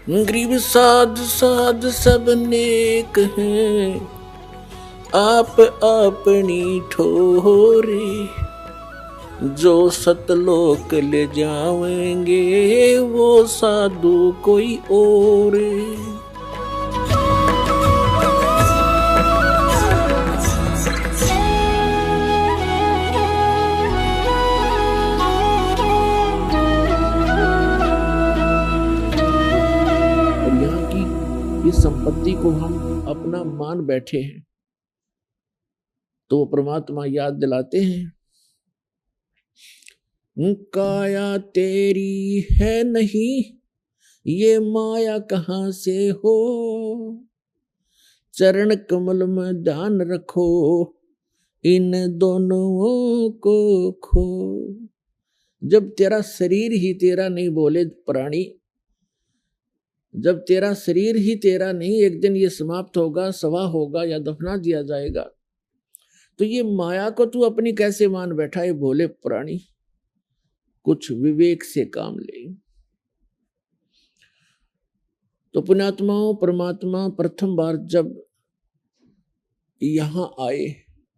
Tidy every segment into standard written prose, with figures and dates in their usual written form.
गरीब साध साध सब नेक हैं, आप अपनी ठोरे। जो सतलोक ले जाएंगे वो साधु कोई और। इस संपत्ति को हम अपना मान बैठे हैं तो परमात्मा याद दिलाते हैं, काया तेरी है नहीं ये माया कहां से हो, चरण कमल में ध्यान रखो इन दोनों को खो। जब तेरा शरीर ही तेरा नहीं, बोले प्राणी, जब तेरा शरीर ही तेरा नहीं, एक दिन ये समाप्त होगा, सवा होगा या दफना दिया जाएगा, तो ये माया को तू अपनी कैसे मान बैठा है? भोले प्राणी, कुछ विवेक से काम ले। तो पुण्यात्माओं, परमात्मा प्रथम बार जब यहां आए,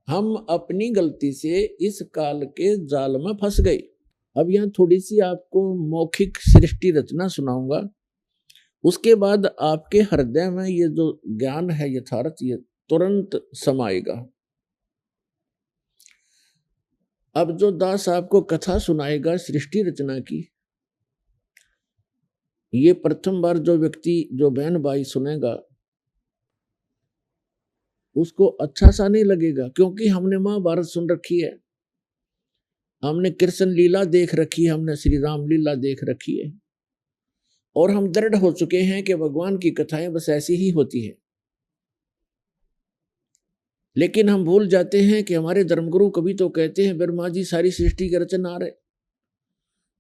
हम अपनी गलती से इस काल के जाल में फंस गए। अब यहां थोड़ी सी आपको मौखिक सृष्टि रचना सुनाऊंगा, उसके बाद आपके हृदय में ये जो ज्ञान है यथार्थ, ये तुरंत समाएगा। अब जो दास आपको कथा सुनाएगा सृष्टि रचना की, ये प्रथम बार जो व्यक्ति, जो बहन भाई सुनेगा, उसको अच्छा सा नहीं लगेगा, क्योंकि हमने महाभारत सुन रखी है, हमने कृष्ण लीला देख रखी है, हमने श्री राम लीला देख रखी है, और हम दृढ़ हो चुके हैं कि भगवान की कथाएं बस ऐसी ही होती है। लेकिन हम भूल जाते हैं कि हमारे धर्मगुरु कभी तो कहते हैं ब्रह्मा जी सारी सृष्टि के रचनहार है,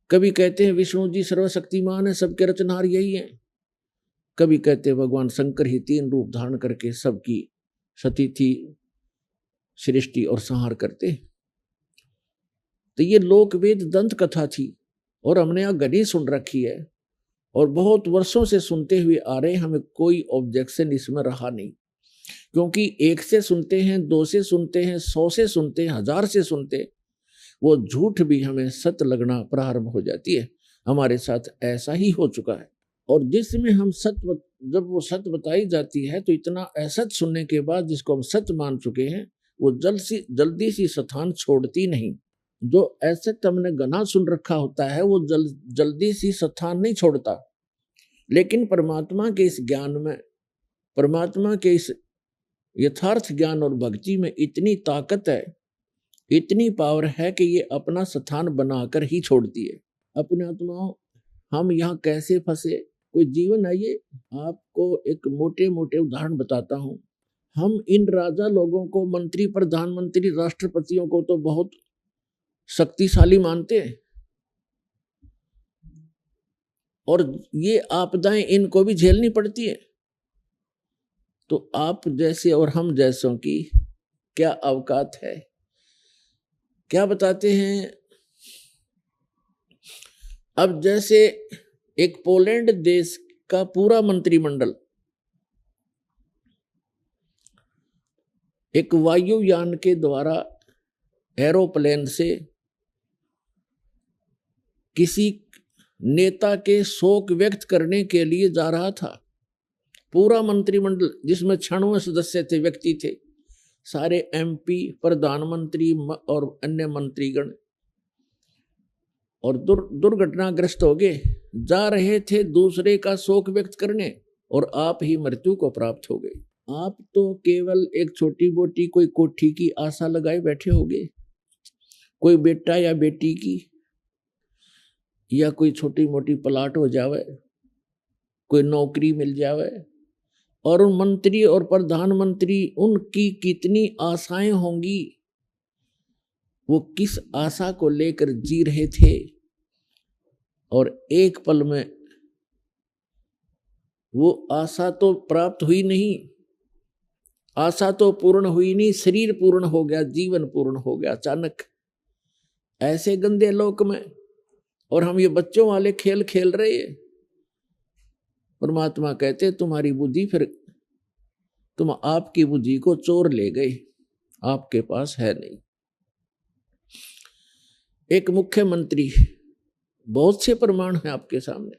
कभी कहते हैं विष्णु जी सर्वशक्तिमान है, सबके रचनहार यही है, कभी कहते हैं भगवान शंकर ही 3 रूप धारण करके सबकी सतिथि सृष्टि और संहार करते। तो ये लोकवेद दंत कथा थी और हमने यहाँ घड़ी सुन रखी है और बहुत वर्षों से सुनते हुए आ रहे हैं, हमें कोई ऑब्जेक्शन इसमें रहा नहीं, क्योंकि 1 से सुनते हैं, 2 से सुनते हैं, 100 से सुनते हैं, 1000 से सुनते, वो झूठ भी हमें सत्य लगना प्रारंभ हो जाती है। हमारे साथ ऐसा ही हो चुका है। और जिसमें हम सत्य, जब वो सत्य बताई जाती है तो इतना असत्य सुनने के बाद जिसको हम सत्य मान चुके हैं, वो जल्दी सी स्थान छोड़ती नहीं। जो असत्य हमने गना सुन रखा होता है वो जल्दी सी स्थान नहीं छोड़ता। लेकिन परमात्मा के इस ज्ञान में, परमात्मा के इस यथार्थ ज्ञान और भक्ति में इतनी ताकत है, इतनी पावर है कि ये अपना स्थान बनाकर ही छोड़ती है। अपने आत्माओं, हम यहाँ कैसे फंसे? कोई जीवन है ये? आपको एक मोटे मोटे उदाहरण बताता हूँ। हम इन राजा लोगों को, मंत्री, प्रधानमंत्री, राष्ट्रपतियों को तो बहुत शक्तिशाली मानते हैं, और ये आपदाएं इनको भी झेलनी पड़ती है। तो आप जैसे और हम जैसों की क्या औकात है? क्या बताते हैं? अब जैसे एक पोलैंड देश का पूरा मंत्रिमंडल एक वायुयान के द्वारा एरोप्लेन से किसी नेता के शोक व्यक्त करने के लिए जा रहा था। पूरा मंत्रिमंडल, जिसमें 96 सदस्य थे, व्यक्ति थे, सारे MP, प्रधानमंत्री और अन्य मंत्रीगण, और दुर्घटनाग्रस्त हो गए, जा रहे थे दूसरे का शोक व्यक्त करने, और आप ही मृत्यु को प्राप्त हो गए। आप तो केवल एक छोटी मोटी कोई कोठी की आशा लगाए बैठे होगे, कोई बेटा या बेटी की, या कोई छोटी मोटी प्लाट हो जावे, कोई नौकरी मिल जावे, और उन मंत्री और प्रधानमंत्री, उनकी कितनी आशाएं होंगी, वो किस आशा को लेकर जी रहे थे, और एक पल में वो आशा तो प्राप्त हुई नहीं, आशा तो पूर्ण हुई नहीं, शरीर पूर्ण हो गया, जीवन पूर्ण हो गया अचानक। ऐसे गंदे लोक में, और हम ये बच्चों वाले खेल खेल रहे हैं। परमात्मा कहते तुम्हारी बुद्धि फिर तुम आपकी बुद्धि को चोर ले गए, आपके पास है नहीं। एक मुख्यमंत्री, बहुत से प्रमाण हैं आपके सामने,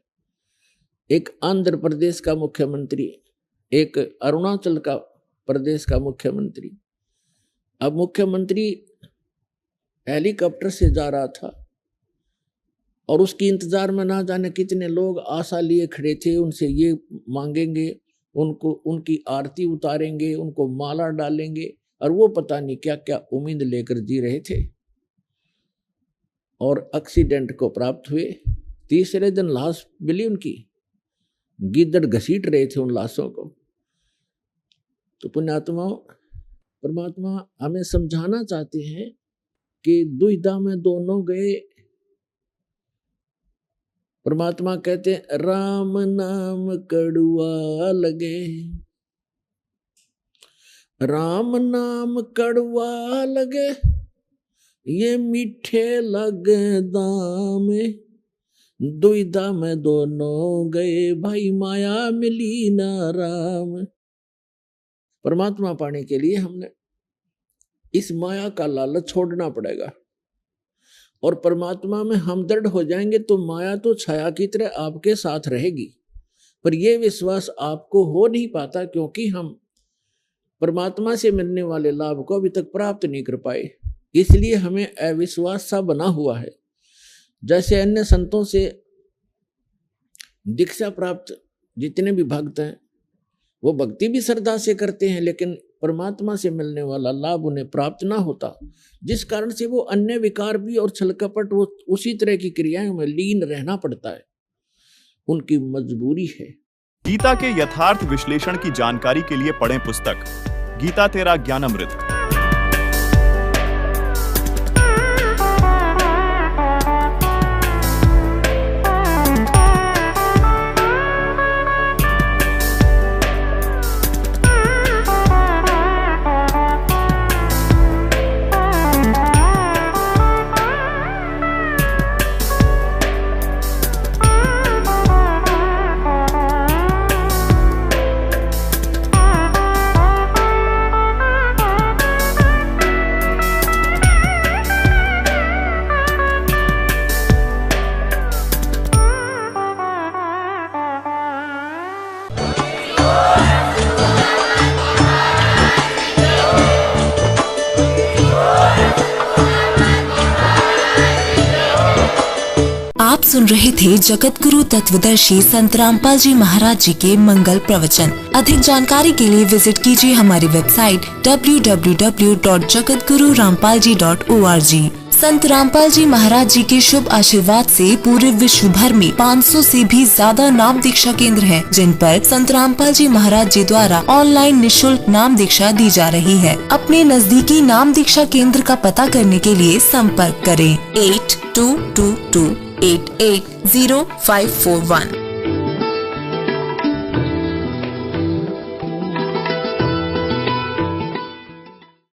एक आंध्र प्रदेश का मुख्यमंत्री, एक अरुणाचल का प्रदेश का मुख्यमंत्री। अब मुख्यमंत्री हेलीकॉप्टर से जा रहा था और उसकी इंतजार में ना जाने कितने लोग आशा लिए खड़े थे, उनसे ये मांगेंगे, उनको उनकी आरती उतारेंगे, उनको माला डालेंगे, और वो पता नहीं क्या क्या उम्मीद लेकर जी रहे थे और एक्सीडेंट को प्राप्त हुए। तीसरे दिन लाश मिली उनकी, गिद्दड़ घसीट रहे थे उन लाशों को। तो पुण्यात्माओं, परमात्मा हमें समझाना चाहते हैं कि दुविधा में दोनों गए। परमात्मा कहते हैं राम नाम कड़वा लगे, राम नाम कड़वा लगे, ये मीठे लगे दाम, दुविधा में दोनों गए, भाई माया मिली ना राम। परमात्मा पाने के लिए हमने इस माया का लालच छोड़ना पड़ेगा, और परमात्मा में हम दृढ़ हो जाएंगे तो माया तो छाया की तरह आपके साथ रहेगी, पर यह विश्वास आपको हो नहीं पाता क्योंकि हम परमात्मा से मिलने वाले लाभ को अभी तक प्राप्त नहीं कर पाए, इसलिए हमें अविश्वास सा बना हुआ है। जैसे अन्य संतों से दीक्षा प्राप्त जितने भी भक्त हैं वो भक्ति भी श्रद्धा से करते हैं, लेकिन परमात्मा से मिलने वाला लाभ उन्हें प्राप्त ना होता, जिस कारण से वो अन्य विकार भी और छल कपट वो उसी तरह की क्रियाओं में लीन रहना पड़ता है, उनकी मजबूरी है। गीता के यथार्थ विश्लेषण की जानकारी के लिए पढ़ें पुस्तक गीता तेरा ज्ञानामृत। आप सुन रहे थे जगत गुरु तत्वदर्शी संत रामपाल जी महाराज जी के मंगल प्रवचन। अधिक जानकारी के लिए विजिट कीजिए हमारी वेबसाइट www.jagatgururampalji.org। संत रामपाल जी महाराज जी के शुभ आशीर्वाद से पूरे विश्व भर में 500 से भी ज्यादा नाम दीक्षा केंद्र हैं, जिन पर संत रामपाल जी महाराज जी द्वारा ऑनलाइन निशुल्क नाम दीक्षा दी जा रही है। अपने नजदीकी नाम दीक्षा केंद्र का पता करने के लिए संपर्क करें 8222880541।